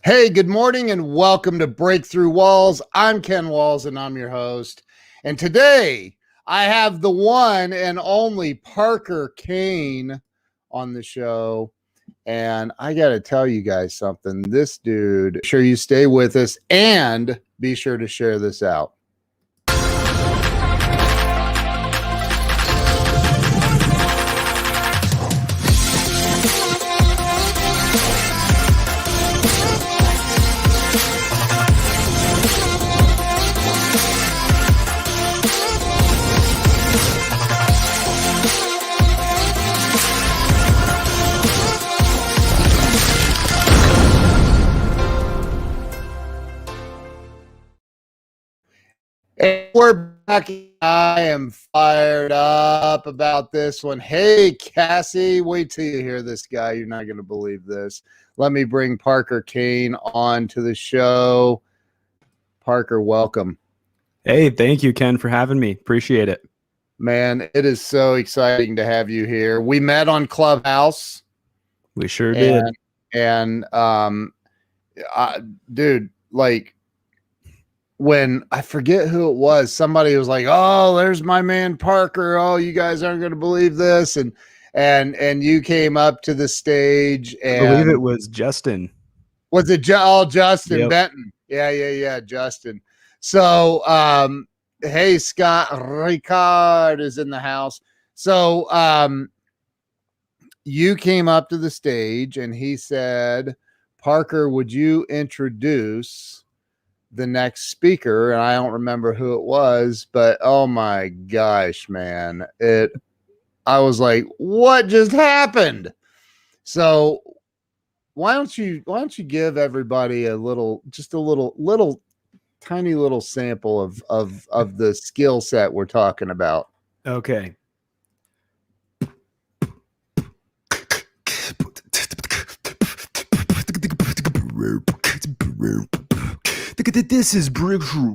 Hey, good morning and welcome to Breakthrough Walls. I'm Ken Walls and I'm your host. And today I have the one and only Parker Kane on the show. And I got to tell you guys something. This dude, make sure you stay with us and be sure to share this out. And we're back. I am fired up about this one. Hey, Cassie, wait till you hear this guy. You're not going to believe this. Let me bring Parker Kane on to the show. Parker, welcome. Hey, thank you, Ken, for having me. Appreciate it. Man, it is so exciting to have you here. We met on Clubhouse. We sure did. And dude, like, when I forget who it was, somebody was like, "Oh, there's my man Parker. Oh, you guys aren't going to believe this." And you came up to the stage, and I believe it was Justin. Was it Justin Benton? Yeah, Justin. So, hey, Scott Ricard is in the house. So, you came up to the stage, and he said, "Parker, would you introduce the next speaker?" And I don't remember who it was, but oh my gosh, man, I was like, what just happened? So why don't you give everybody a little tiny little sample of the skill set we're talking about? Okay. This is Breakthrough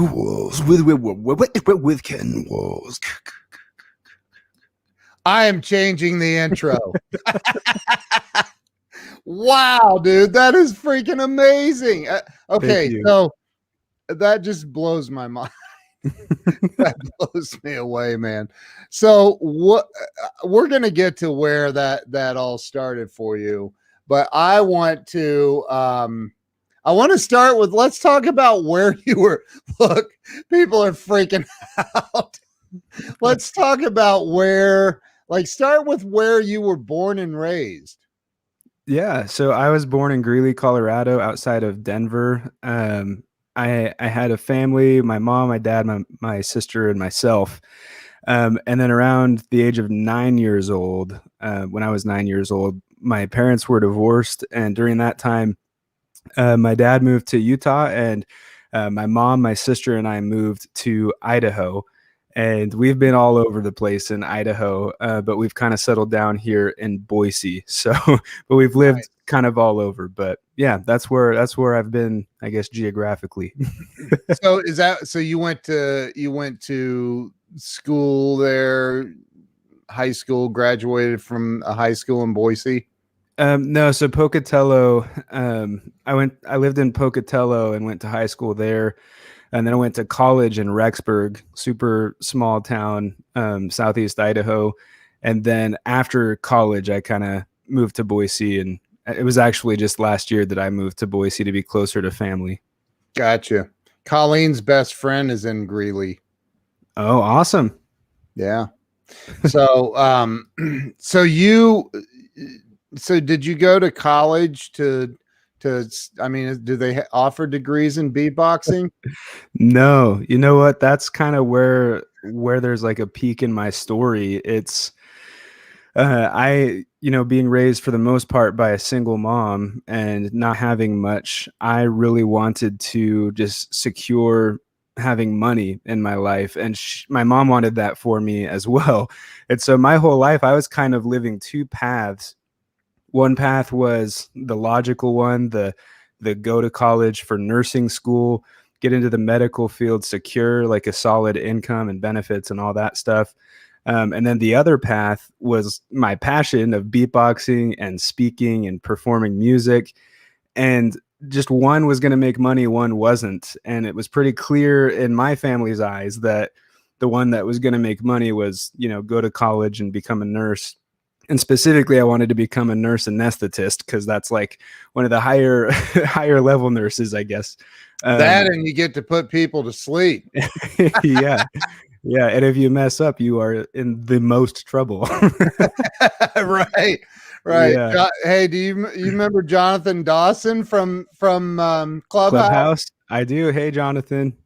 Walls with Ken Walls. I am changing the intro. Wow, dude, that is freaking amazing. Okay, so that just blows my mind. That blows me away, man. So what we're gonna get to where that all started for you, but I want to start with, let's talk about where you were. Look, people are freaking out. Let's talk about start with where you were born and raised. Yeah, so I was born in Greeley, Colorado, outside of Denver. I had a family, my mom, my dad, my sister, and myself. And then around the age of 9 years old, when I was 9 years old, my parents were divorced. And during that time, my dad moved to Utah, and my mom, my sister, and I moved to Idaho. And we've been all over the place in Idaho, but we've kind of settled down here in Boise. So, but we've lived kind of all over. But yeah, that's where I've been, I guess, geographically. So you went to school there, high school, graduated from a high school in Boise? No, so Pocatello. I lived in Pocatello and went to high school there. And then I went to college in Rexburg, super small town, southeast Idaho. And then after college, I kind of moved to Boise. And it was actually just last year that I moved to Boise to be closer to family. Gotcha. Colleen's best friend is in Greeley. Oh, awesome. Yeah. So, so did you go to college I mean, do they offer degrees in beatboxing? No, you know what? That's kind of where there's like a peak in my story. It's being raised for the most part by a single mom and not having much, I really wanted to just secure having money in my life. And my mom wanted that for me as well. And so my whole life, I was kind of living two paths. One path was the logical one, the go to college for nursing school, get into the medical field, secure like a solid income and benefits and all that stuff. And then the other path was my passion of beatboxing and speaking and performing music. and just one was going to make money, one wasn't. And it was pretty clear in my family's eyes that the one that was going to make money was, go to college and become a nurse. And specifically, I wanted to become a nurse anesthetist because that's like one of the higher level nurses, I guess. That and you get to put people to sleep. Yeah. Yeah. And if you mess up, you are in the most trouble. Right. Yeah. Hey, do you remember Jonathan Dawson from Clubhouse? I do. Hey, Jonathan.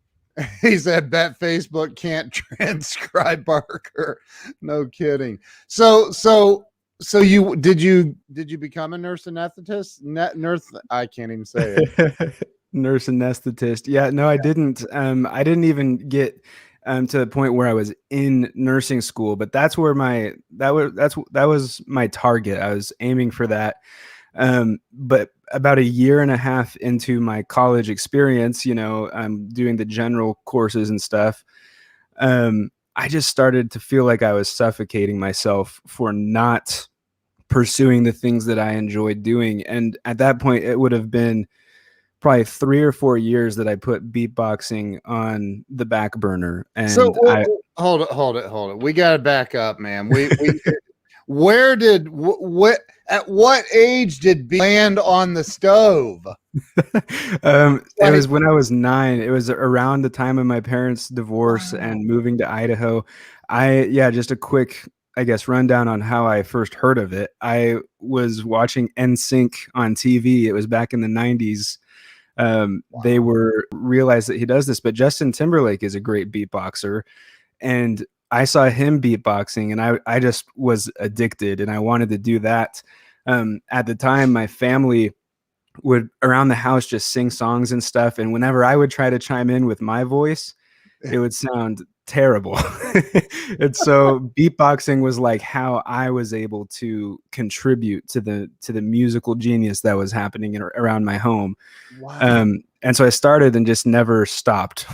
He said, bet Facebook can't transcribe Parker. No kidding. So you become a nurse anesthetist? Nurse, I can't even say it. Nurse anesthetist. Yeah, no, I didn't. I didn't even get to the point where I was in nursing school, but that's where that was my target. I was aiming for that. But about a year and a half into my college experience, I'm doing the general courses and stuff. I just started to feel like I was suffocating myself for not pursuing the things that I enjoyed doing. And at that point, it would have been probably 3 or 4 years that I put beatboxing on the back burner. And so hold it. We got to back up, man. At what age did land on the stove? It was when I was 9. It was around the time of my parents' divorce and moving to Idaho. Just a quick, I guess, rundown on how I first heard of it. I was watching NSYNC on TV. It was back in the 90s. They realized that he does this, but Justin Timberlake is a great beatboxer. And I saw him beatboxing and I just was addicted and I wanted to do that. At the time, my family would around the house just sing songs and stuff. And whenever I would try to chime in with my voice, it would sound terrible. And so beatboxing was like how I was able to contribute to the musical genius that was happening around my home. Wow. And so I started and just never stopped.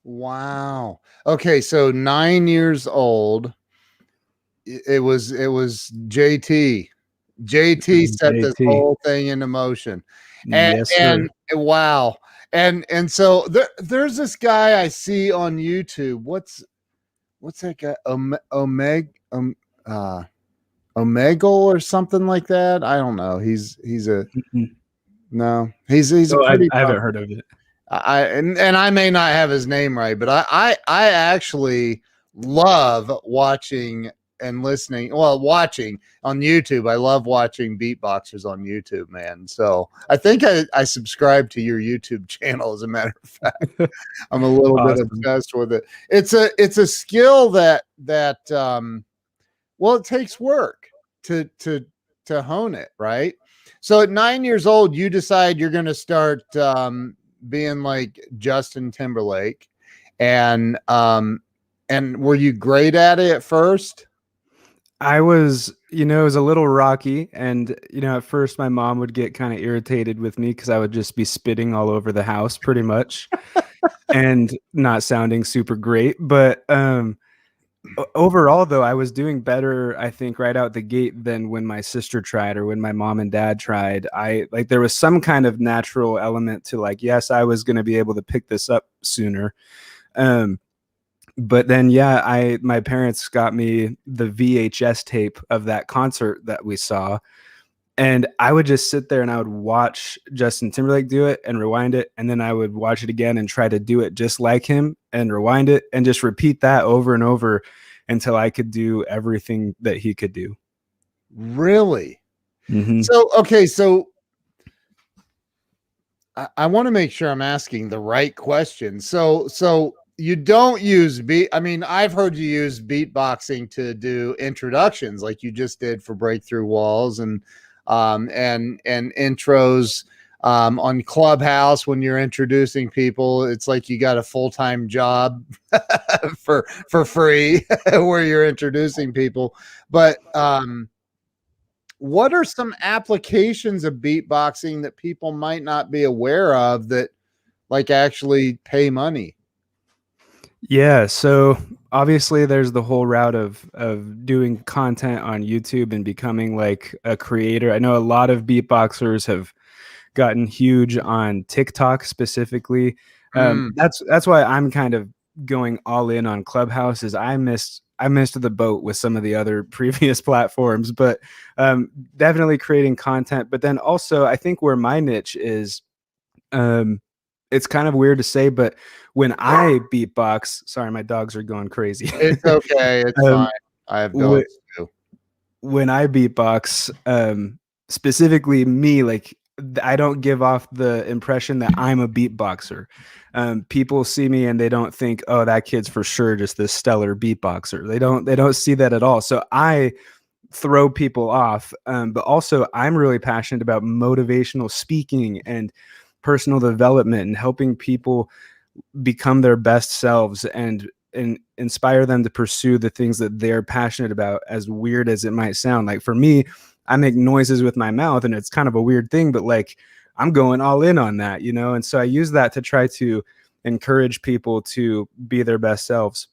Wow. Okay, so 9 years old. It was JT. JT set this whole thing into motion. And, yes, sir. Wow. And so there's this guy I see on YouTube. What's that guy? Omegle or something like that. I don't know. He's a pretty. I haven't heard of it. And I may not have his name right, but I actually love watching and listening. Well, watching on YouTube. I love watching beatboxers on YouTube, man. So I think I subscribe to your YouTube channel. As a matter of fact, I'm a little bit obsessed with it. It's a skill that well, it takes work to hone it, right? So at 9 years old, you decide you're going to start being like Justin Timberlake, and were you great at it at first? I was, it was a little rocky, and at first my mom would get kind of irritated with me because I would just be spitting all over the house pretty much and not sounding super great. But overall, though, I was doing better, I think, right out the gate than when my sister tried or when my mom and dad tried. There was some kind of natural element to yes, I was going to be able to pick this up sooner. But then, my parents got me the VHS tape of that concert that we saw. And I would just sit there and I would watch Justin Timberlake do it and rewind it. And then I would watch it again and try to do it just like him and rewind it and just repeat that over and over until I could do everything that he could do. Really? Mm-hmm. So I want to make sure I'm asking the right question. So you don't use I've heard you use beatboxing to do introductions like you just did for Breakthrough Walls and intros on Clubhouse when you're introducing people. It's like you got a full-time job for free where you're introducing people. But what are some applications of beatboxing that people might not be aware of that actually pay money? Yeah, so obviously there's the whole route of doing content on YouTube and becoming like a creator. I know a lot of beatboxers have gotten huge on TikTok specifically. That's why I'm kind of going all in on Clubhouse. Is I missed the boat with some of the other previous platforms, but definitely creating content. But then also, I think where my niche is, it's kind of weird to say, but when I beatbox, sorry, my dogs are going crazy. It's okay. It's fine. I have dogs too. When I beatbox, specifically me, like I don't give off the impression that I'm a beatboxer. People see me and they don't think, oh, that kid's for sure just this stellar beatboxer. They don't see that at all. So I throw people off. But also I'm really passionate about motivational speaking and personal development and helping people become their best selves and inspire them to pursue the things that they're passionate about, as weird as it might sound. Like for me, I make noises with my mouth and it's kind of a weird thing, but like I'm going all in on that, you know? And so I use that to try to encourage people to be their best selves.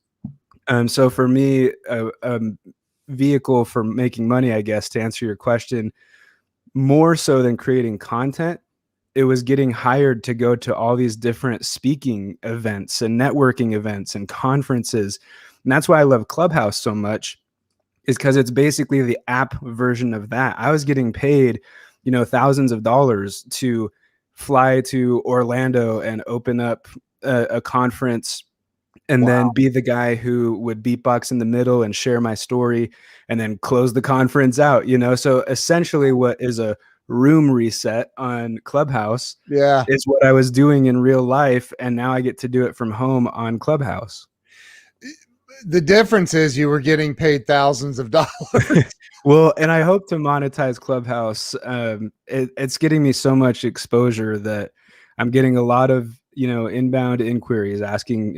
So for me, a vehicle for making money, I guess, to answer your question, more so than creating content, it was getting hired to go to all these different speaking events and networking events and conferences. And that's why I love Clubhouse so much, is because it's basically the app version of that. I was getting paid, you know, thousands of dollars to fly to Orlando and open up a conference and then be the guy who would beatbox in the middle and share my story and then close the conference out, you know? So essentially what is a room reset on Clubhouse is what I was doing in real life. And now I get to do it from home on Clubhouse. The difference is you were getting paid thousands of dollars. Well, and I hope to monetize Clubhouse. It's getting me so much exposure that I'm getting a lot of, you know, inbound inquiries asking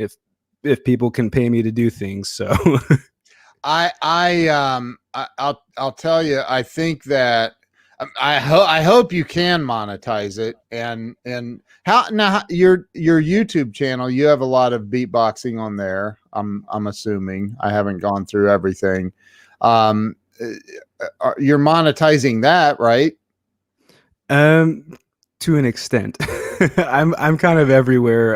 if people can pay me to do things. So I'll tell you, I think that I hope you can monetize it. And how now your YouTube channel, you have a lot of beatboxing on there. I'm assuming. I haven't gone through everything. You're monetizing that, right? To an extent. I'm kind of everywhere.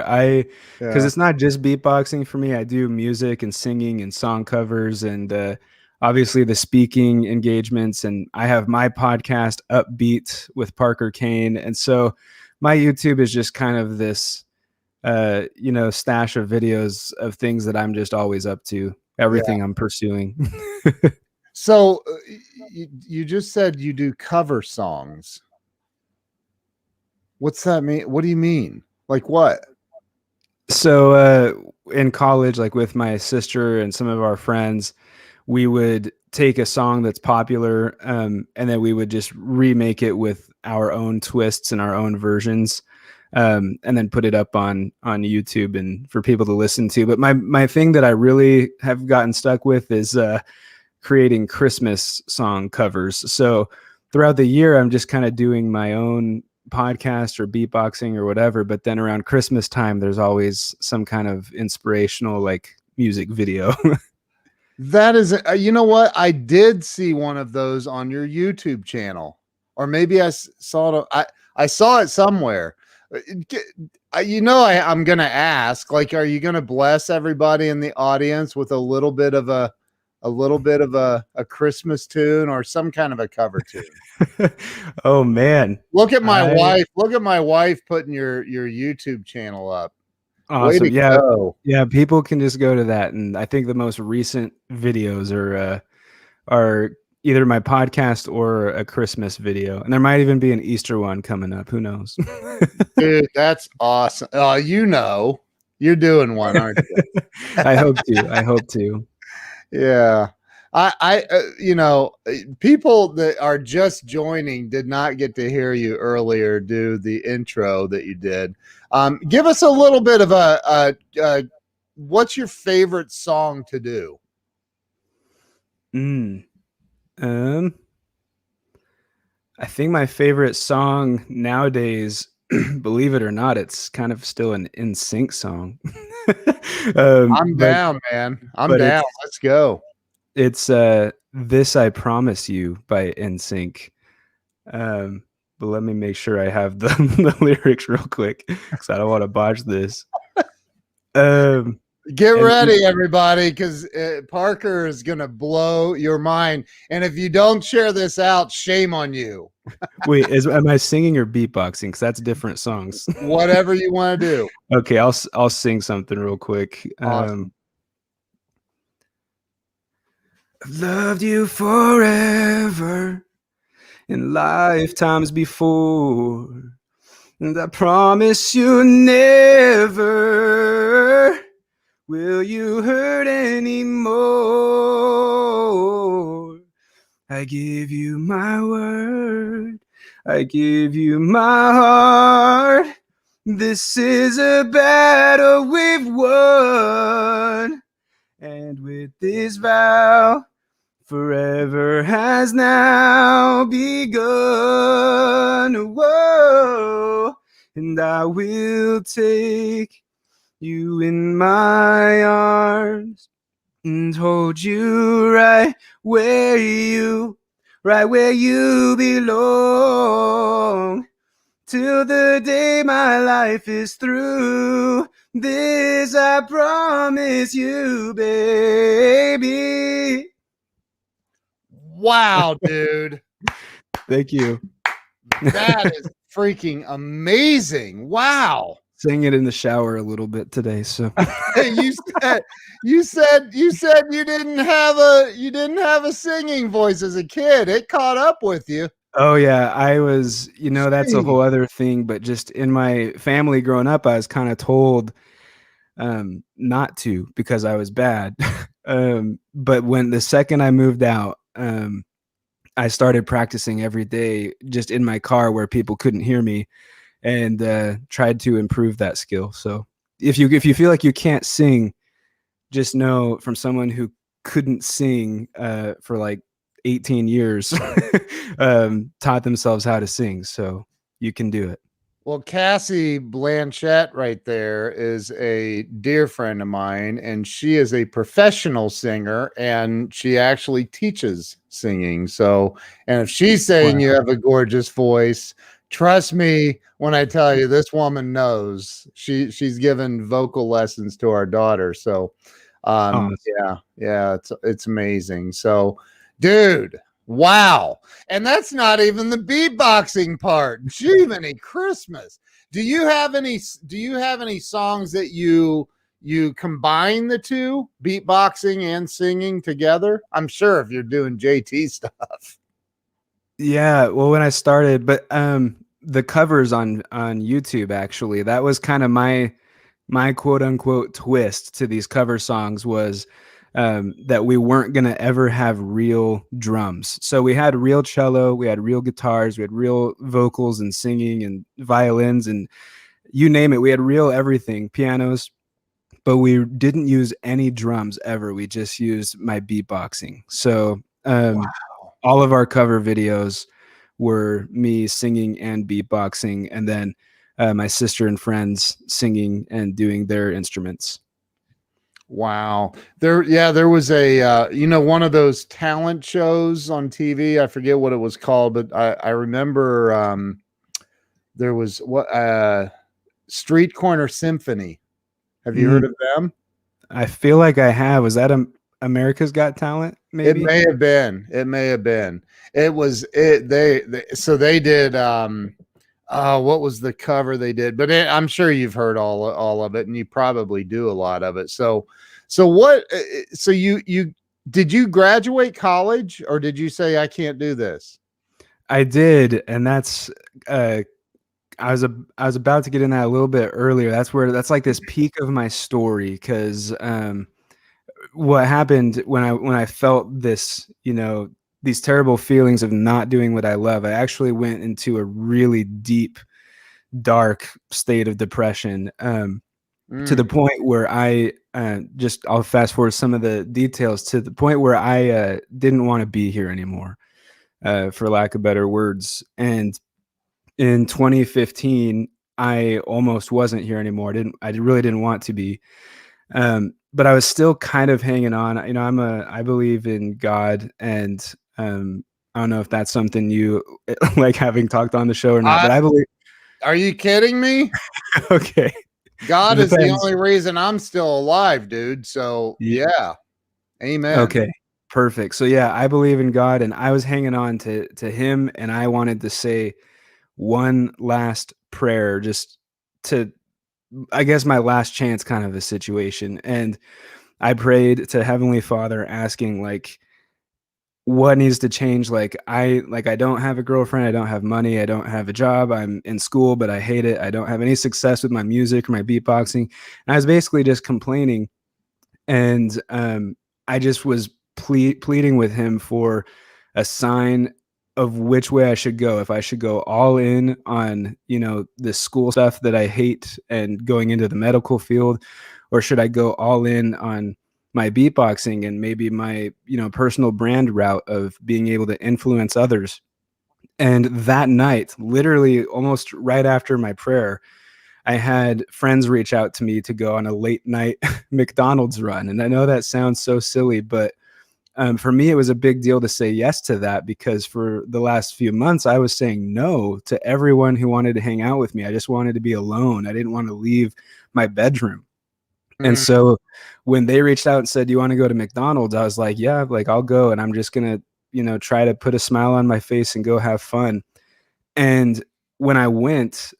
Because it's not just beatboxing for me. I do music and singing and song covers and obviously the speaking engagements, and I have my podcast Upbeat with Parker Kane. And so my YouTube is just kind of this you know, stash of videos of things that I'm just always up to, everything I'm pursuing. So you just said you do cover songs. What's that mean? What do you mean? Like what? So in college, like with my sister and some of our friends, we would take a song that's popular and then we would just remake it with our own twists and our own versions, and then put it up on YouTube and for people to listen to. But my thing that I really have gotten stuck with is creating Christmas song covers. So throughout the year, I'm just kind of doing my own podcast or beatboxing or whatever, but then around Christmas time there's always some kind of inspirational like music video. That is, you know what, I did see one of those on your YouTube channel, or maybe I saw it. I saw it somewhere. You know, I'm gonna ask, like, are you gonna bless everybody in the audience with a little bit of a Christmas tune or some kind of a cover tune? Oh man. Look at my wife. Look at my wife putting your YouTube channel up. Awesome. Yeah, people can just go to that. And I think the most recent videos are either my podcast or a Christmas video. And there might even be an Easter one coming up. Who knows? Dude, that's awesome. You know, you're doing one, aren't you? I hope to. Yeah. I you know, people that are just joining did not get to hear you earlier do the intro that you did. Give us a little bit of a what's your favorite song to do? I think my favorite song nowadays, believe it or not, it's kind of still an NSYNC song. I'm down, man. I'm down. Let's go. It's This I Promise You by NSYNC. but let me make sure I have the lyrics real quick because I don't want to botch this. Get ready, everybody, because Parker is going to blow your mind. And if you don't share this out, shame on you. Wait, am I singing or beatboxing? Because that's different songs. Whatever you want to do. Okay, I'll sing something real quick. Awesome. I've loved you forever in lifetimes before, and I promise you never will you hurt anymore. I give you my word, I give you my heart. This is a battle we've won, and with this vow, forever has now begun. Whoa, and I will take you in my arms and hold you right where you belong, till the day my life is through. This I promise you, baby. Wow, dude. Thank you. That is freaking amazing. Wow. Sang it in the shower a little bit today. So you said you didn't have a singing voice as a kid. It caught up with you. Oh yeah, I was, that's a whole other thing, but just in my family growing up, I was kind of told not to because I was bad. But when the second I moved out, I started practicing every day just in my car where people couldn't hear me, and tried to improve that skill. So if you feel like you can't sing, just know from someone who couldn't sing for like 18 years taught themselves how to sing, so you can do it. Well, Cassie Blanchette right there is a dear friend of mine, and she is a professional singer, and she actually teaches singing. So, and if she's saying you have a gorgeous voice, trust me when I tell you this woman knows. She's given vocal lessons to our daughter. So, Awesome. yeah, it's amazing. So, dude, wow. And that's not even the beatboxing part. Jiminy Christmas. Do you have any songs that you combine the two, beatboxing and singing together? I'm sure if you're doing JT stuff. Yeah, well, when I started, but the covers on YouTube, actually, that was kind of my quote unquote twist to these cover songs, was that we weren't going to ever have real drums. So we had real cello, we had real guitars, we had real vocals and singing and violins and you name it. We had real everything, pianos, but we didn't use any drums ever. We just used my beatboxing. So wow. All of our cover videos were me singing and beatboxing, and then my sister and friends singing and doing their instruments. Wow. There was a, one of those talent shows on TV. I forget what it was called, but I remember there was Street Corner Symphony. Have you heard of them? I feel like I have. Was that America's Got Talent? Maybe it may have been. It was it. They did. What was the cover they did? But I'm sure you've heard all of it, and you probably do a lot of it. So what? So you did you graduate college, or did you say I can't do this? I did, and that's I was about to get in that a little bit earlier. That's like this peak of my story, because what happened when I felt this, these terrible feelings of not doing what I love, I actually went into a really deep, dark state of depression, to the point where I'll fast forward some of the details, to the point where I didn't want to be here anymore, for lack of better words. And in 2015, I almost wasn't here anymore. I really didn't want to be. But I was still kind of hanging on. I believe in God, and I'm I don't know if that's something you like having talked on the show or not, but I believe. Are you kidding me? Okay. God is the only reason I'm still alive, dude. So yeah. Amen. Okay. Perfect. So yeah, I believe in God, and I was hanging on to him, and I wanted to say one last prayer, just to, I guess, my last chance kind of a situation. And I prayed to Heavenly Father asking, like, what needs to change. I don't have a girlfriend, I don't have money, I don't have a job, I'm in school but I hate it, I don't have any success with my music or my beatboxing. And I was basically just complaining, and I just was pleading with him for a sign of which way I should go. If I should go all in on, the school stuff that I hate and going into the medical field, or should I go all in on my beatboxing and maybe my, personal brand route of being able to influence others. And that night, literally almost right after my prayer, I had friends reach out to me to go on a late night McDonald's run. And I know that sounds so silly, but for me, it was a big deal to say yes to that, because for the last few months, I was saying no to everyone who wanted to hang out with me. I just wanted to be alone. I didn't want to leave my bedroom. And so when they reached out and said, "Do you want to go to McDonald's?" I was like, "Yeah, like I'll go, and I'm just going to, try to put a smile on my face and go have fun." And when I went,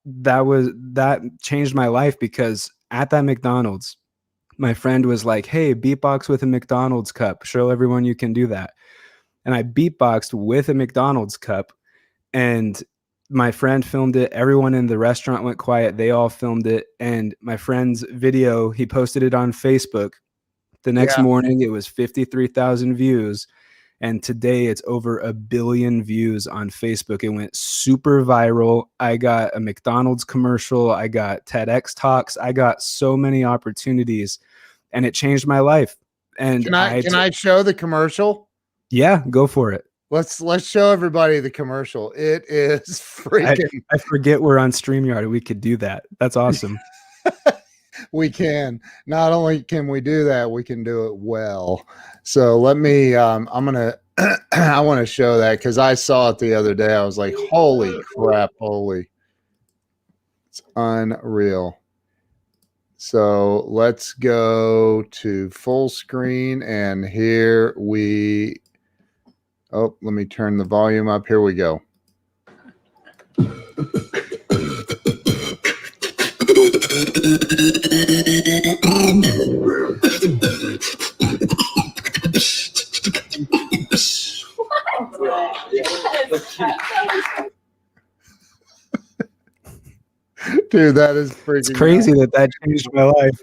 that changed my life, because at that McDonald's, my friend was like, "Hey, beatbox with a McDonald's cup. Show everyone you can do that." And I beatboxed with a McDonald's cup, and my friend filmed it. Everyone in the restaurant went quiet. They all filmed it. And my friend's video, he posted it on Facebook. The next morning, it was 53,000 views. And today it's over 1 billion views on Facebook. It went super viral. I got a McDonald's commercial. I got TEDx talks. I got so many opportunities, and it changed my life. And can I show the commercial? Yeah, go for it. Let's show everybody the commercial. It is freaking. I forget we're on StreamYard. We could do that. That's awesome. We can. Not only can we do that, we can do it well. So let me. I'm gonna. I want to show that because I saw it the other day. I was like, "Holy crap! Holy, it's unreal." So let's go to full screen, and here we. Oh, let me turn the volume up. Here we go. Dude, that is freaking. It's crazy that changed my life.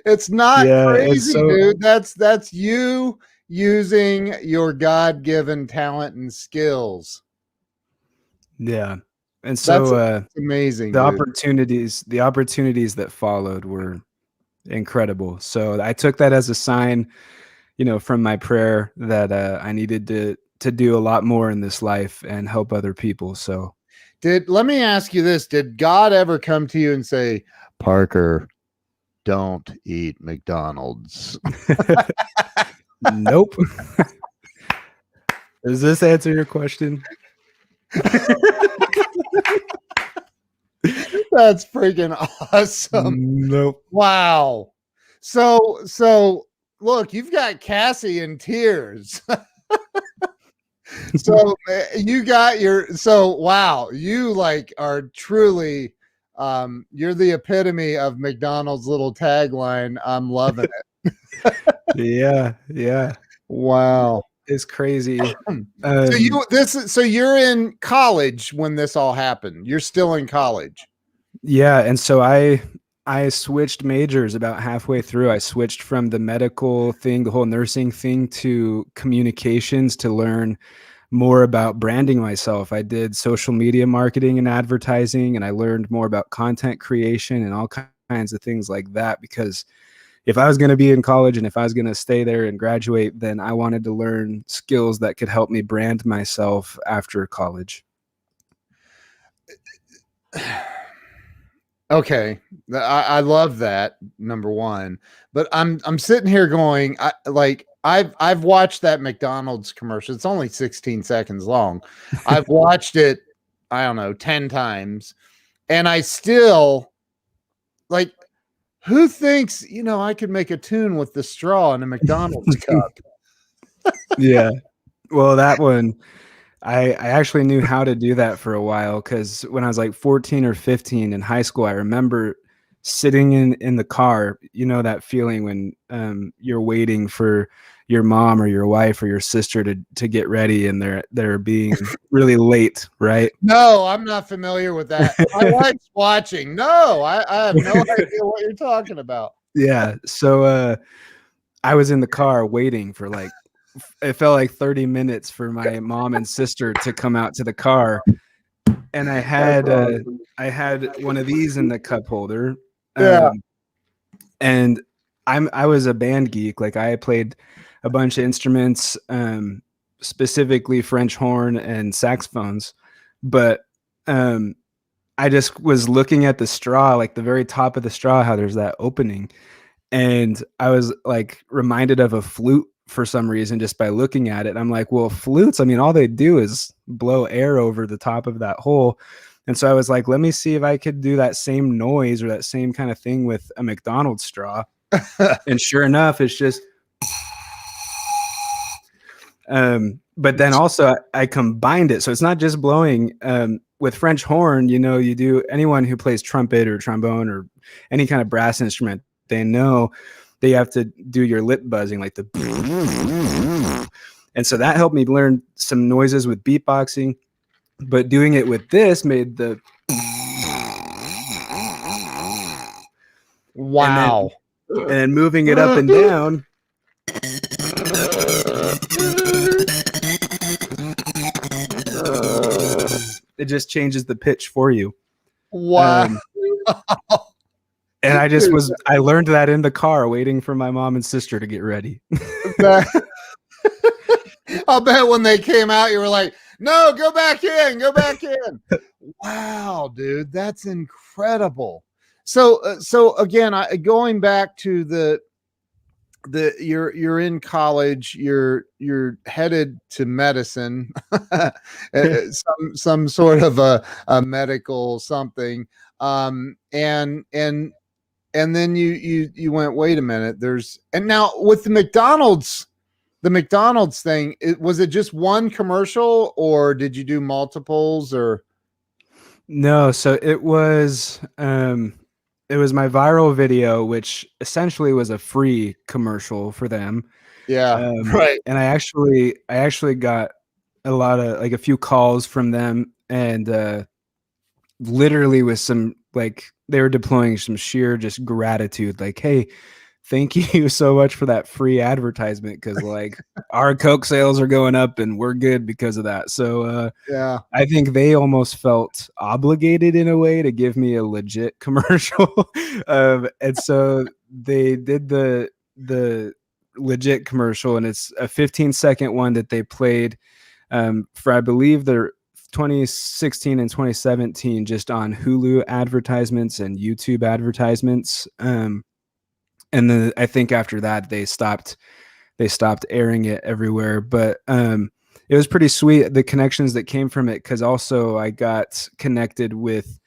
It's not crazy, dude. That's you using your God-given talent and skills. Yeah. And so that's amazing. The opportunities that followed were incredible. So I took that as a sign, from my prayer that I needed to do a lot more in this life and help other people. So let me ask you this. Did God ever come to you and say, "Parker, don't eat McDonald's"? Nope. Does this answer your question? That's freaking awesome. Nope. Wow. So look, you've got Cassie in tears. So you got wow, you like are truly you're the epitome of McDonald's little tagline. I'm loving it. Yeah. Wow. It's crazy. So you're in college when this all happened. You're still in college. Yeah, and so I switched majors about halfway through. I switched from the medical thing, the whole nursing thing, to communications to learn more about branding myself. I did social media marketing and advertising, and I learned more about content creation and all kinds of things like that, because if I was going to be in college and if I was going to stay there and graduate, then I wanted to learn skills that could help me brand myself after college. Okay, I love that, number one, but I'm sitting here going, I've watched that McDonald's commercial. It's only 16 seconds long. I've watched it, I don't know, 10 times. And I still like, who thinks, I could make a tune with the straw in a McDonald's cup? Yeah. Well, that one, I actually knew how to do that for a while, because when I was like 14 or 15 in high school, I remember sitting in the car, that feeling when you're waiting for your mom or your wife or your sister to get ready, and they're being really late, right? No, I'm not familiar with that. My wife's watching. No, I have no idea what you're talking about. Yeah. So I was in the car waiting for it felt like 30 minutes for my mom and sister to come out to the car. And I had one of these in the cup holder. Yeah. And I was a band geek. Like, I played a bunch of instruments, specifically French horn and saxophones. But I just was looking at the straw, like the very top of the straw, how there's that opening. And I was like reminded of a flute for some reason just by looking at it. I'm like, well, flutes, I mean, all they do is blow air over the top of that hole. And so I was like, let me see if I could do that same noise or that same kind of thing with a McDonald's straw. And sure enough, it's just but then also I combined it. So it's not just blowing with French horn, you do, anyone who plays trumpet or trombone or any kind of brass instrument, they know that you have to do your lip buzzing, like the and so that helped me learn some noises with beatboxing. But doing it with this made the wow. And then moving it up and down. It just changes the pitch for you. Wow. And I learned that in the car waiting for my mom and sister to get ready. I'll bet when they came out, you were like, no, go back in. Wow, dude, that's incredible. So again, going back to you're in college, you're headed to medicine, some sort of a medical something. And then you went, wait a minute, and now with the McDonald's thing, was it just one commercial or did you do multiples or? No, so it was my viral video, which essentially was a free commercial for them. Yeah. Right. And I actually got a lot of, like, a few calls from them, and literally with some, like, they were deploying some sheer just gratitude, like, hey, thank you so much for that free advertisement, because like our Coke sales are going up and we're good because of that. So yeah, I think they almost felt obligated in a way to give me a legit commercial. And so they did the legit commercial, and it's a 15-second one that they played for, I believe, their 2016 and 2017, just on Hulu advertisements and YouTube advertisements. And then I think after that they stopped airing it everywhere. But it was pretty sweet, the connections that came from it, because also I got connected with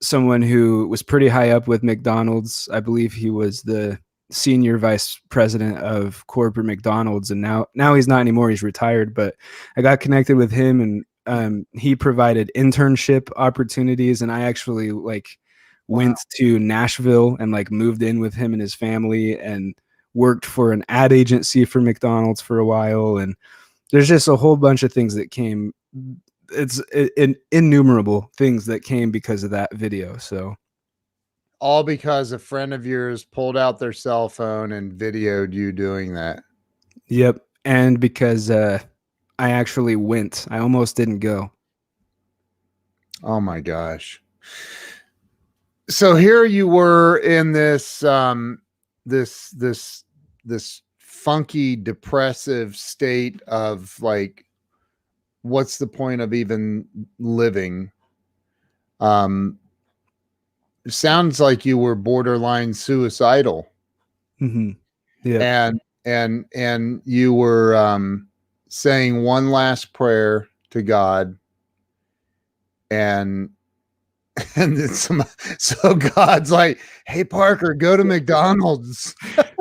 someone who was pretty high up with McDonald's. I believe he was the senior vice president of corporate McDonald's, and now he's not anymore, he's retired. But I got connected with him, and he provided internship opportunities, and I actually went to Nashville and moved in with him and his family and worked for an ad agency for McDonald's for a while. And there's just a whole bunch of things that came. It's innumerable things that came because of that video. So all because a friend of yours pulled out their cell phone and videoed you doing that. Yep. And because I actually went, I almost didn't go. Oh my gosh. So here you were in this this funky depressive state of what's the point of even living? Sounds like you were borderline suicidal. Mm-hmm. Yeah. and you were saying one last prayer to God, and then so God's like, "Hey Parker, go to McDonald's."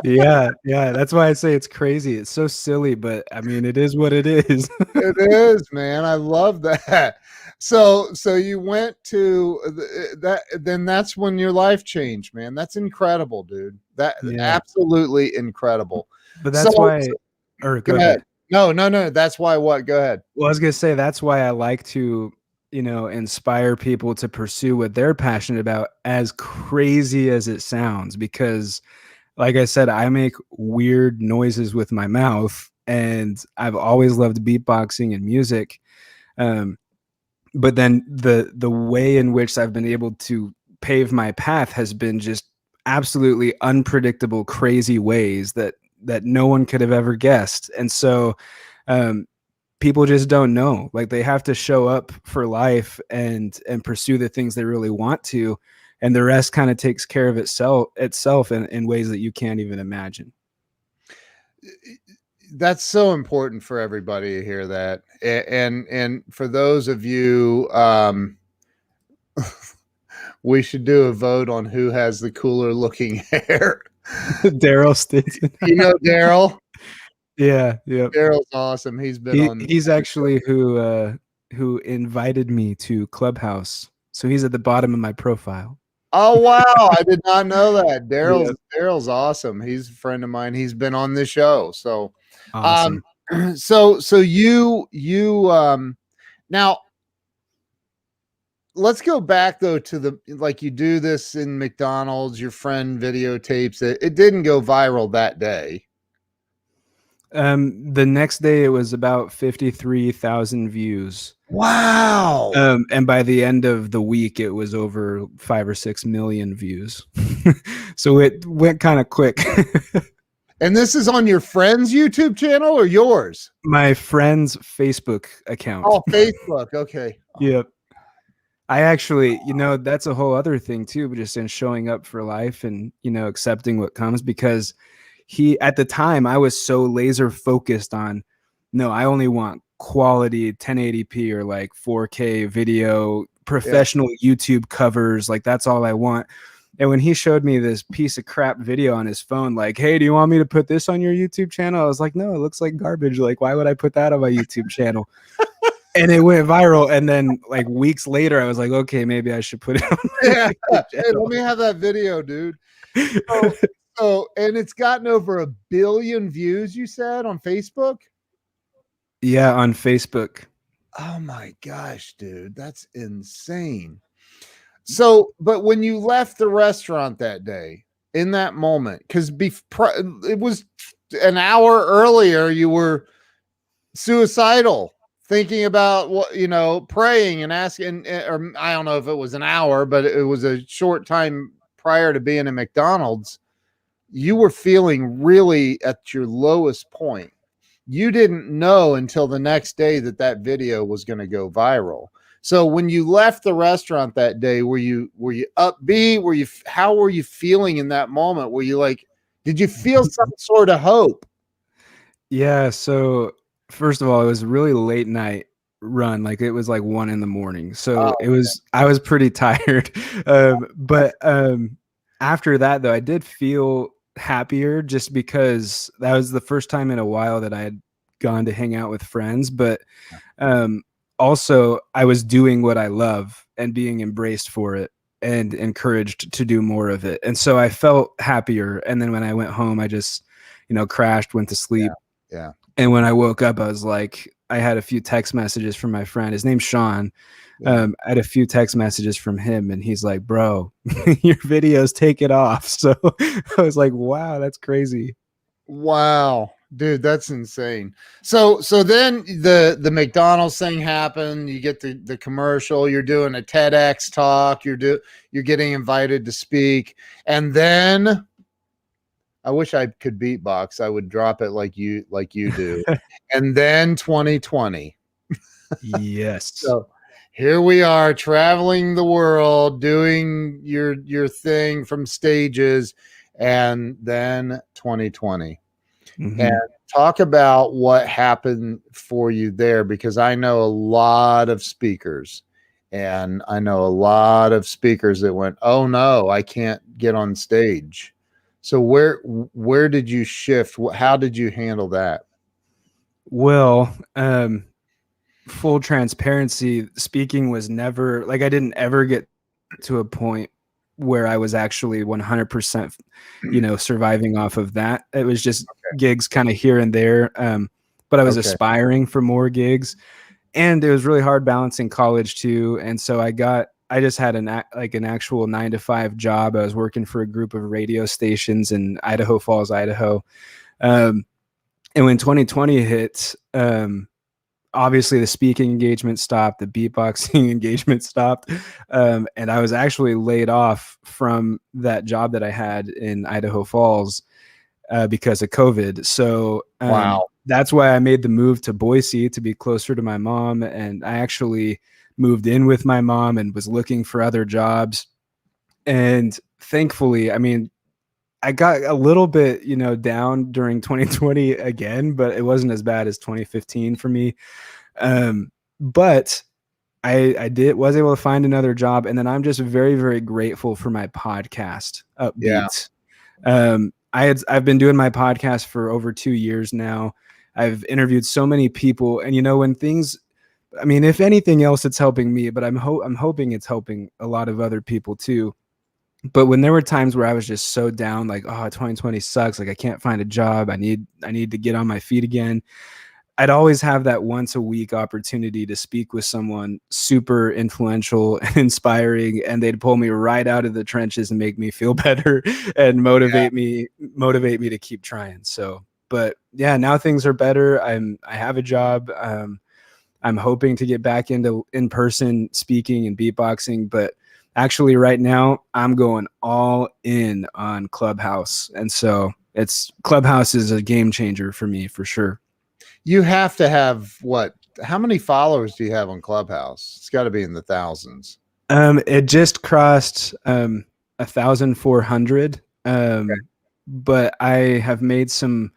Yeah, that's why I say it's crazy. It's so silly, but I mean, it is what it is. It is, man. I love that. So you went to that, then that's when your life changed, man. That's incredible, dude. That Yeah, absolutely incredible. but So, that's why. Or go go ahead. ahead. No. That's why what? Go ahead. Well, I was gonna say that's why I like to, inspire people to pursue what they're passionate about, as crazy as it sounds, because like I said, I make weird noises with my mouth, and I've always loved beatboxing and music. Um, but then the way in which I've been able to pave my path has been just absolutely unpredictable, crazy ways that no one could have ever guessed. And so um, people just don't know. Like, they have to show up for life and pursue the things they really want to, and the rest kind of takes care of itself in ways that you can't even imagine. That's so important for everybody to hear that. And for those of you, we should do a vote on who has the cooler looking hair. Daryl Stinson. You know Daryl? Yeah, yeah. Daryl's awesome. He's been on. He's actually who invited me to Clubhouse. So he's at the bottom of my profile. Oh wow, I did not know that. Yeah. Daryl's awesome. He's a friend of mine. He's been on this show. So Awesome. so you now let's go back though to the, like, you do this in McDonald's, your friend videotapes it. It didn't go viral that day. The next day it was about 53,000 views. Wow. And by the end of the week it was over 5 or 6 million views. So it went kind of quick. And this is on your friend's YouTube channel or yours? My friend's Facebook account. Oh, Facebook. Okay. Yep. I actually, that's a whole other thing too, but just in showing up for life and, accepting what comes, because at the time I was so laser focused on, no, I only want quality 1080p or like 4K video, professional YouTube covers. Like, that's all I want. And when he showed me this piece of crap video on his phone, like, hey, do you want me to put this on your YouTube channel? I was like, no, it looks like garbage. Like, why would I put that on my YouTube channel? And it went viral. And then like weeks later, I was like, okay, maybe I should put it on. Hey, let me have that video, dude. So, and it's gotten over 1 billion views, you said, on Facebook? Yeah, on Facebook. Oh my gosh, dude. That's insane. So, but when you left the restaurant that day, in that moment, because it was an hour earlier, you were suicidal, thinking about what, praying and asking, or I don't know if it was an hour, but it was a short time prior to being at McDonald's. You were feeling really at your lowest point. You didn't know until the next day that video was going to go viral. So when you left the restaurant that day, were you upbeat? How were you feeling in that moment? Were you like, did you feel some sort of hope? Yeah. So first of all, it was a really late night run. Like, it was like 1 a.m. So I was pretty tired. But after that though, I did feel happier, just because that was the first time in a while that I had gone to hang out with friends. But also I was doing what I love and being embraced for it and encouraged to do more of it. And so I felt happier. And then when I went home, I just, crashed, went to sleep. Yeah. And when I woke up, I was like, I had a few text messages from my friend. His name's Sean. I had a few text messages from him, and he's like, bro, your videos take it off. So I was like, wow, that's crazy. Wow, dude, that's insane. So then the McDonald's thing happened. You get the commercial. You're doing a TEDx talk. You're getting invited to speak, and then I wish I could beatbox. I would drop it like you do. And then 2020. Yes. So here we are, traveling the world, doing your thing from stages, and then 2020. And talk about what happened for you there, because I know a lot of speakers, and I know a lot of speakers that went, oh no, I can't get on stage. So where did you shift? How did you handle that? Well, full transparency, speaking was never like, I didn't ever get to a point where I was actually 100%, surviving off of that. It was just gigs kind of here and there. But I was aspiring for more gigs, and it was really hard balancing college too. And so I just had an actual 9-to-5 job. I was working for a group of radio stations in Idaho Falls, Idaho. And when 2020 hit, obviously the speaking engagement stopped, the beatboxing engagement stopped. And I was actually laid off from that job that I had in Idaho Falls because of COVID. So Wow. That's why I made the move to Boise, to be closer to my mom. And I actually moved in with my mom and was looking for other jobs. And thankfully, I mean, I got a little bit, down during 2020 again, but it wasn't as bad as 2015 for me. But I was able to find another job, and then I'm just very, very grateful for my podcast, Upbeat. I've been doing my podcast for over 2 years now. I've interviewed so many people, and when things, I mean, if anything else, it's helping me, but I'm hoping it's helping a lot of other people too. But when there were times where I was just so down, like, oh, 2020 sucks, like I can't find a job, I need to get on my feet again, I'd always have that once a week opportunity to speak with someone super influential and inspiring, and they'd pull me right out of the trenches and make me feel better and motivate me to keep trying. So, but yeah, now things are better. I have a job. I'm hoping to get back into in-person speaking and beatboxing, but actually right now I'm going all in on Clubhouse. And so Clubhouse is a game changer for me, for sure. You have to have how many followers do you have on Clubhouse? It's got to be in the thousands. It just crossed 1,400. But I have made some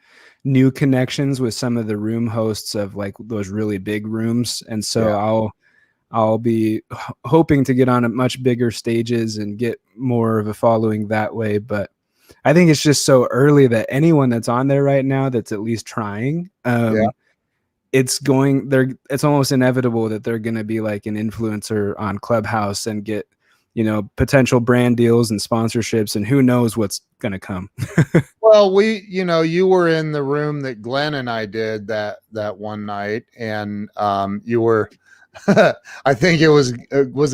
new connections with some of the room hosts of like those really big rooms, and so I'll be hoping to get on at much bigger stages and get more of a following that way. But I think it's just so early that anyone that's on there right now that's at least trying, it's almost inevitable that they're going to be like an influencer on Clubhouse and get, potential brand deals and sponsorships, and who knows what's going to come. Well, you were in the room that Glenn and I did that one night, and you were, I think was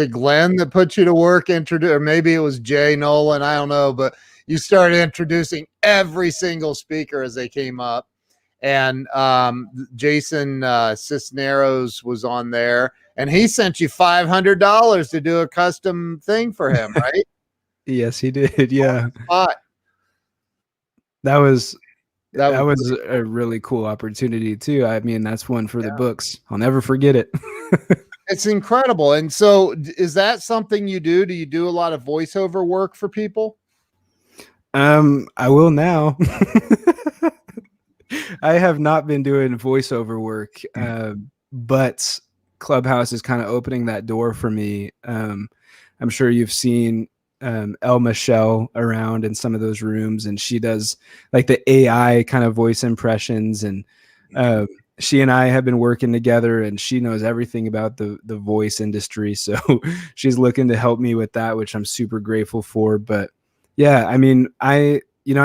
it Glenn that put you to work, or maybe it was Jay Nolan, I don't know, but you started introducing every single speaker as they came up. And Jason Cisneros was on there, and he sent you $500 to do a custom thing for him, right? Yes, he did. Yeah. That was a really cool opportunity too. I mean, that's one for the books. I'll never forget it. It's incredible. And so is that something you do? Do you do a lot of voiceover work for people? I will now. I have not been doing voiceover work, but Clubhouse is kind of opening that door for me. I'm sure you've seen El Michelle around in some of those rooms, and she does like the AI kind of voice impressions, and she and I have been working together, and she knows everything about the voice industry. So she's looking to help me with that, which I'm super grateful for. But yeah, I mean, I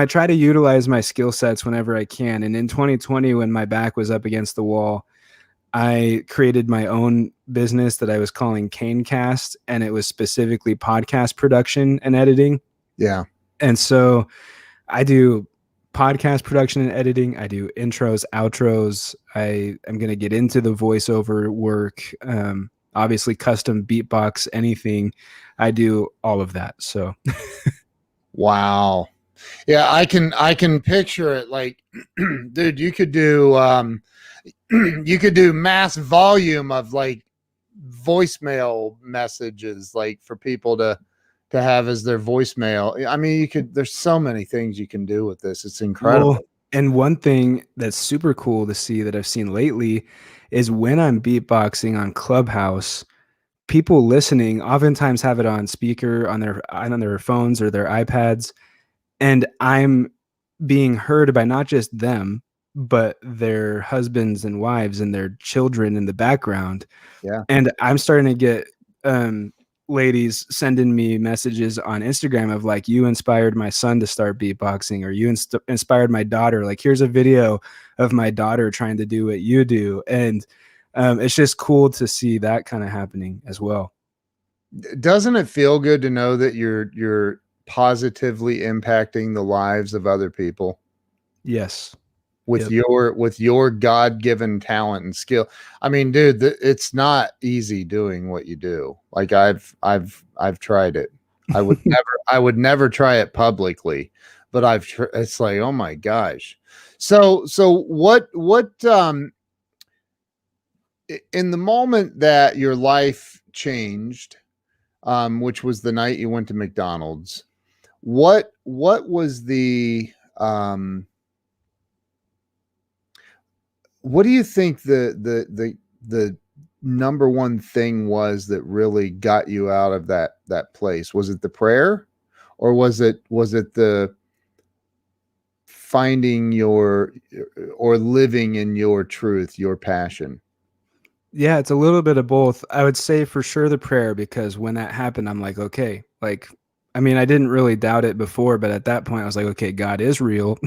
try to utilize my skill sets whenever I can. And in 2020, when my back was up against the wall, I created my own business that I was calling Canecast, and it was specifically podcast production and editing. Yeah. And so I do podcast production and editing. I do intros, outros. I am going to get into the voiceover work. Obviously custom beatbox, anything. I do all of that. So wow. Yeah, I can picture it. Like, dude, you could do mass volume of like voicemail messages, like for people to have as their voicemail. I mean, there's so many things you can do with this. It's incredible. Well, And one thing that's super cool to see that I've seen lately is when I'm beatboxing on Clubhouse, people listening oftentimes have it on speaker on their phones or their iPads, and I'm being heard by not just them, but their husbands and wives and their children in the background. Yeah. And I'm starting to get ladies sending me messages on Instagram of like, you inspired my son to start beatboxing, or you inspired my daughter. Like, here's a video of my daughter trying to do what you do. And it's just cool to see that kind of happening as well. Doesn't it feel good to know that you're positively impacting the lives of other people Yes. with Yep. your God-given talent and skill? I mean, dude, it's not easy doing what you do. Like I've tried it. I would never try it publicly, but it's like, oh my gosh. So what in the moment that your life changed, which was the night you went to McDonald's, what was what do you think the number one thing was that really got you out of that place? Was it the prayer, or was it the finding your or living in your truth, your passion? Yeah, it's a little bit of both. I would say for sure the prayer, because when that happened, I'm like, okay, like, I mean, I didn't really doubt it before, but at that point I was like, okay, God is real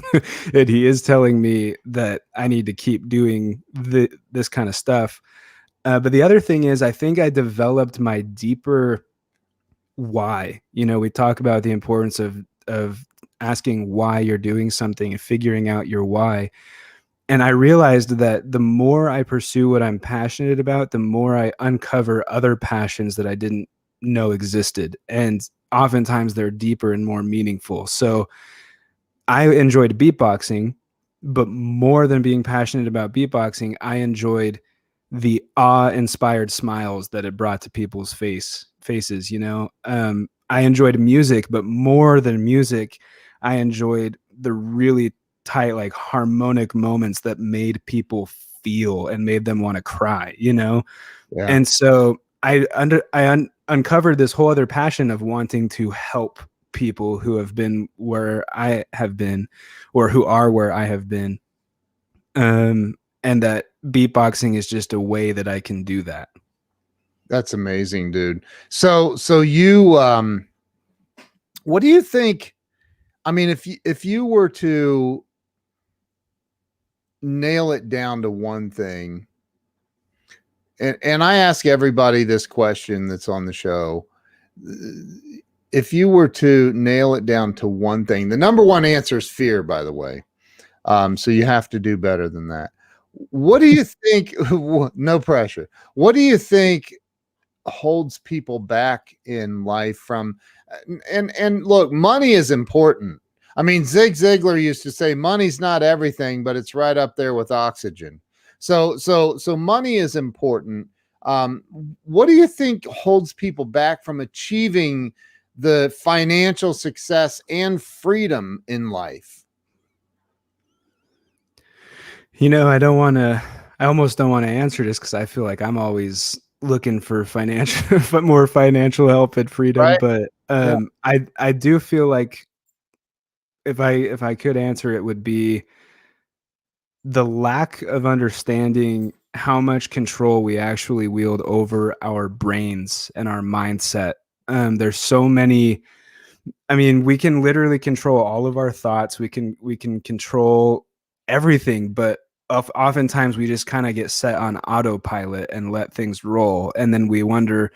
and he is telling me that I need to keep doing this kind of stuff. But the other thing is, I think I developed my deeper why. You know, we talk about the importance of asking why you're doing something and figuring out your why. And I realized that the more I pursue what I'm passionate about, the more I uncover other passions that I didn't know existed. And oftentimes they're deeper and more meaningful. So I enjoyed beatboxing, but more than being passionate about beatboxing, I enjoyed the awe-inspired smiles that it brought to people's faces. You know, I enjoyed music, but more than music, I enjoyed the really tight, like harmonic moments that made people feel and made them want to cry. You know, Yeah. and so uncovered this whole other passion of wanting to help people who have been where I have been, or who are where I have been. And that beatboxing is just a way that I can do that. That's amazing, dude. So you what do you think? I mean, if you were to nail it down to one thing, and I ask everybody this question that's on the show, if you were to nail it down to one thing, the number one answer is fear, by the way. So you have to do better than that. What do you think? No pressure. What do you think holds people back in life from, and look, money is important. I mean, Zig Ziglar used to say money's not everything, but it's right up there with oxygen. So money is important. What do you think holds people back from achieving the financial success and freedom in life? You know, I almost don't want to answer this because I feel like I'm always looking for financial, more financial help and freedom. Right. But Yeah. I do feel like if I could answer, it would be the lack of understanding how much control we actually wield over our brains and our mindset. There's so many. I mean, we can literally control all of our thoughts. We can control everything, but oftentimes we just kind of get set on autopilot and let things roll, and then we wonder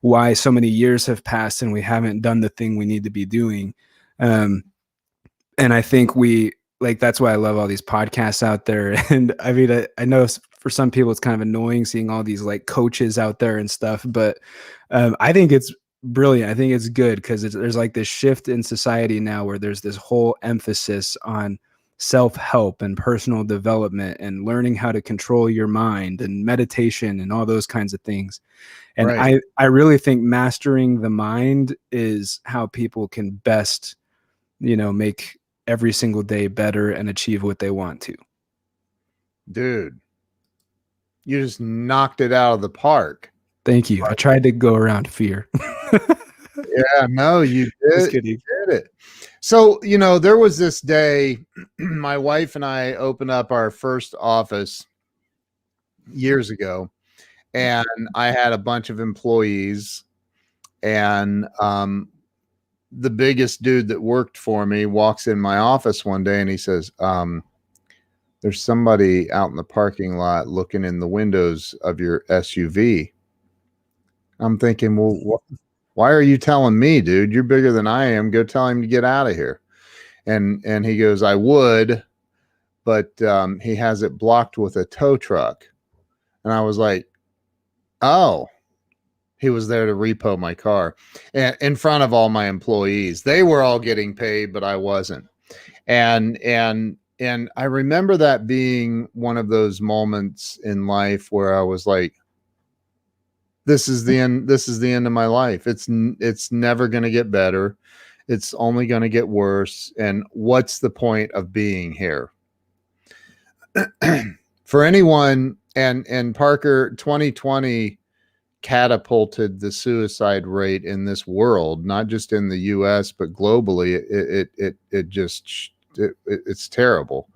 why so many years have passed and we haven't done the thing we need to be doing. Um, and I think that's why I love all these podcasts out there. And I mean, I know for some people it's kind of annoying seeing all these like coaches out there and stuff, but I think it's brilliant. I think it's good because there's like this shift in society now where there's this whole emphasis on self-help and personal development and learning how to control your mind and meditation and all those kinds of things. And Right. I really think mastering the mind is how people can best, make every single day better and achieve what they want to. Dude, you just knocked it out of the park. Thank you. I tried to go around fear. Yeah, no, you did. Just kidding. You did it. So, there was this day, my wife and I opened up our first office years ago, and I had a bunch of employees, and the biggest dude that worked for me walks in my office one day and he says, there's somebody out in the parking lot looking in the windows of your SUV. I'm thinking, well, why are you telling me, dude? You're bigger than I am. Go tell him to get out of here. And he goes, I would, but he has it blocked with a tow truck. And I was like, oh, he was there to repo my car and in front of all my employees. They were all getting paid, but I wasn't. And I remember that being one of those moments in life where I was like, this is the end. This is the end of my life. It's never going to get better. It's only going to get worse. And what's the point of being here? For anyone, and Parker, 2020 catapulted the suicide rate in this world, not just in the US, but globally. It's terrible.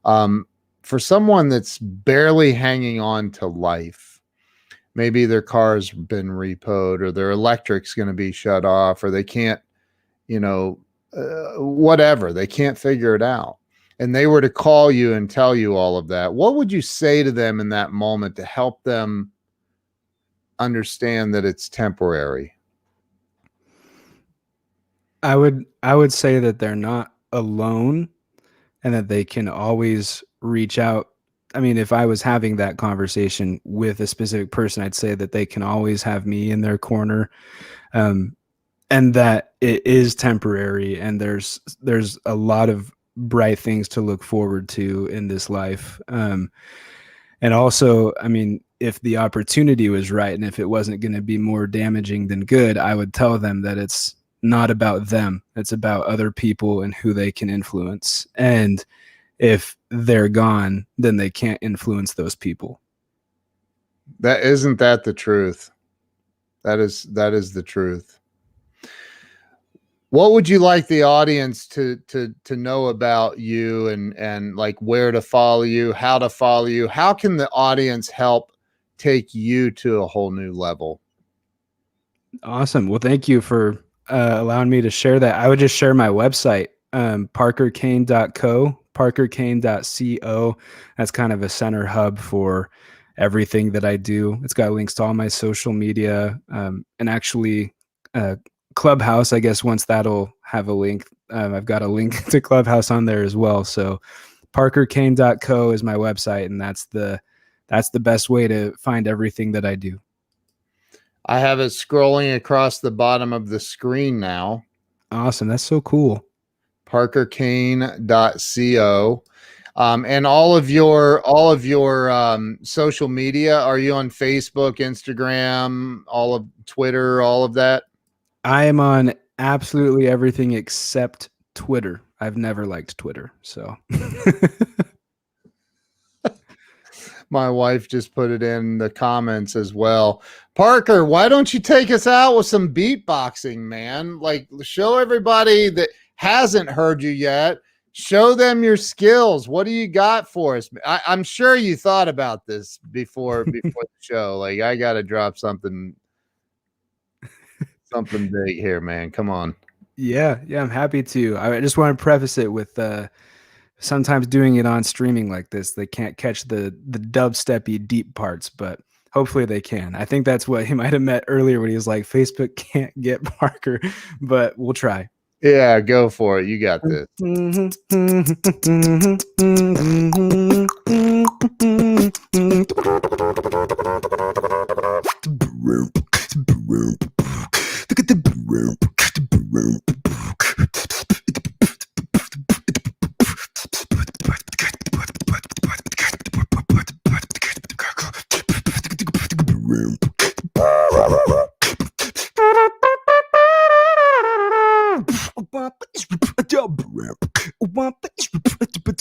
For someone that's barely hanging on to life, maybe their car's been repoed or their electric's going to be shut off, or they can't, whatever, they can't figure it out. And they were to call you and tell you all of that. What would you say to them in that moment to help them understand that it's temporary? I would say that they're not alone and that they can always reach out. I mean, if I was having that conversation with a specific person, I'd say that they can always have me in their corner, and that it is temporary, and there's a lot of bright things to look forward to in this life. And also, I mean, if the opportunity was right and if it wasn't going to be more damaging than good, I would tell them that it's not about them. It's about other people and who they can influence. And if they're gone, then they can't influence those people. Isn't that the truth? That is the truth. What would you like the audience to know about you, and like where to follow you, how to follow you? How can the audience help take you to a whole new level? Awesome. Well, thank you for allowing me to share that. I would just share my website, parkerkane.co, parkerkane.co. That's kind of a center hub for everything that I do. It's got links to all my social media, and actually Clubhouse, I guess once that'll have a link, I've got a link to Clubhouse on there as well. So parkerkane.co is my website, and that's the best way to find everything that I do. I have it scrolling across the bottom of the screen now. Awesome. That's so cool. parkerkane.co. And all of your social media, are you on Facebook, Instagram, all of Twitter, all of that? I am on absolutely everything except Twitter. I've never liked Twitter, so. My wife just put it in the comments as well. Parker, why don't you take us out with some beatboxing, man? Like, show everybody that hasn't heard you yet. Show them your skills. What do you got for us? I'm sure you thought about this before the show. Like, I got to drop something big here, man. Come on. Yeah, I'm happy to. I just want to preface it with sometimes doing it on streaming like this, they can't catch the dubsteppy deep parts, but hopefully they can. I think that's what he might have meant earlier when he was like, Facebook can't get Parker, but we'll try. Yeah, go for it. You got this.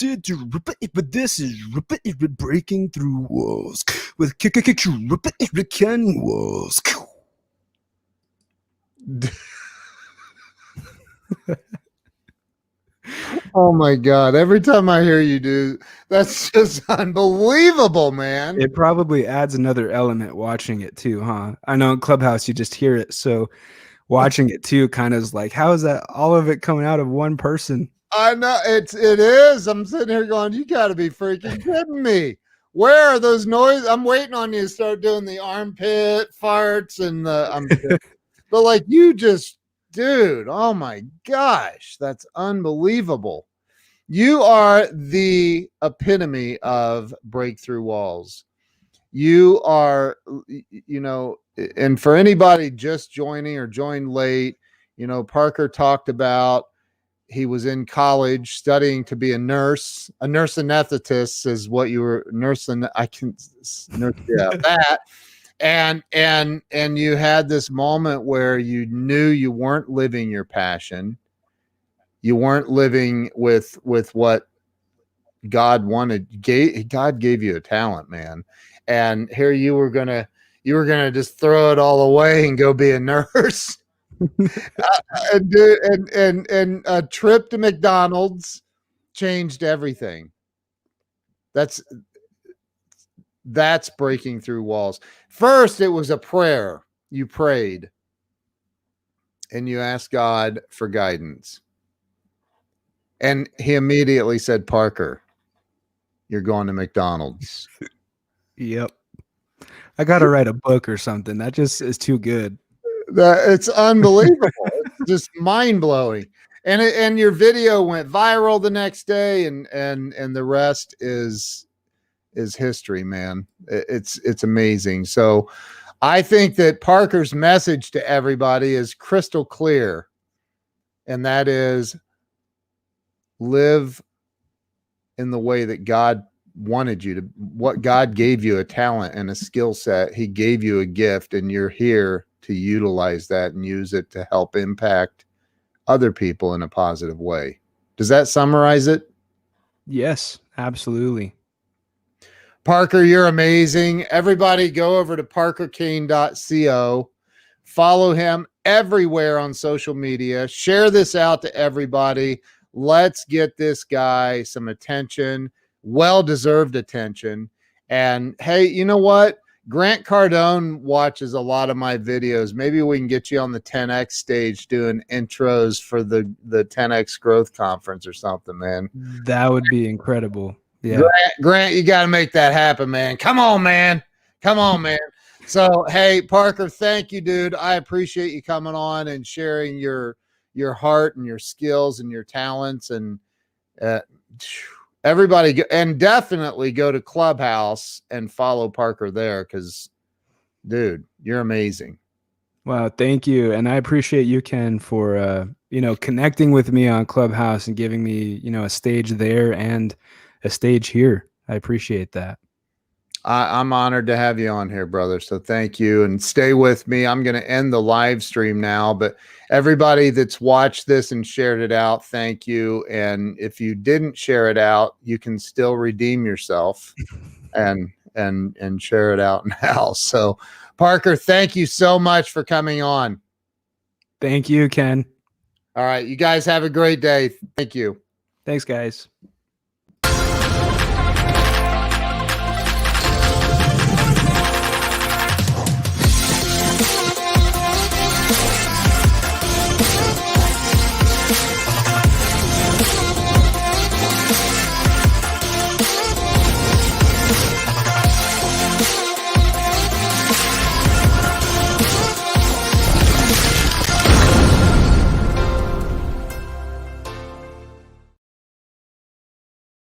but this is breaking through walls with Ken walls. Oh my God. Every time I hear you do, that's just unbelievable, man. It probably adds another element watching it too, huh? I know in Clubhouse you just hear it. So watching it too kind of is like, how is that all of it coming out of one person? I know it is. I'm sitting here going, you got to be freaking kidding me. Where are those noises? I'm waiting on you to start doing the armpit farts and but like you just, dude, oh my gosh, that's unbelievable. You are the epitome of breakthrough walls. You are, and for anybody just joining or joined late, Parker talked about he was in college studying to be a nurse anesthetist is what you were nursing. I can nurse, yeah, that. And you had this moment where you knew you weren't living your passion. You weren't living with what God wanted. God gave you a talent, man. And here you were gonna just throw it all away and go be a nurse. And a trip to McDonald's changed everything. That's breaking through walls. First, it was a prayer. You prayed and you asked God for guidance. And he immediately said, Parker, you're going to McDonald's. Yep. I got to write a book or something. That just is too good. It's unbelievable. It's just mind blowing. And your video went viral the next day, and the rest is history, man. It's amazing. So I think that Parker's message to everybody is crystal clear, and that is live in the way that God wanted you to. What God gave you a talent and a skill set. He gave you a gift, and you're here to utilize that and use it to help impact other people in a positive way. Does that summarize it? Yes, absolutely. Parker, you're amazing. Everybody go over to parkerkane.co. Follow him everywhere on social media. Share this out to everybody. Let's get this guy some attention, well-deserved attention. And hey, you know what? Grant Cardone watches a lot of my videos. Maybe we can get you on the 10X stage doing intros for the 10X growth conference or something, man. That would be incredible. Yeah. Grant, you got to make that happen, man. Come on, man. Come on, man. So, hey, Parker, thank you, dude. I appreciate you coming on and sharing your heart and your skills and your talents. And everybody go, and definitely go to Clubhouse and follow Parker there because, dude, you're amazing. Wow, thank you. And I appreciate you, Ken, for connecting with me on Clubhouse and giving me, a stage there and a stage here. I appreciate that. I'm honored to have you on here, brother. So thank you, and stay with me. I'm going to end the live stream now, but everybody that's watched this and shared it out, thank you. And if you didn't share it out, you can still redeem yourself and share it out now. So Parker, thank you so much for coming on. Thank you, Ken. All right. You guys have a great day. Thank you. Thanks, guys.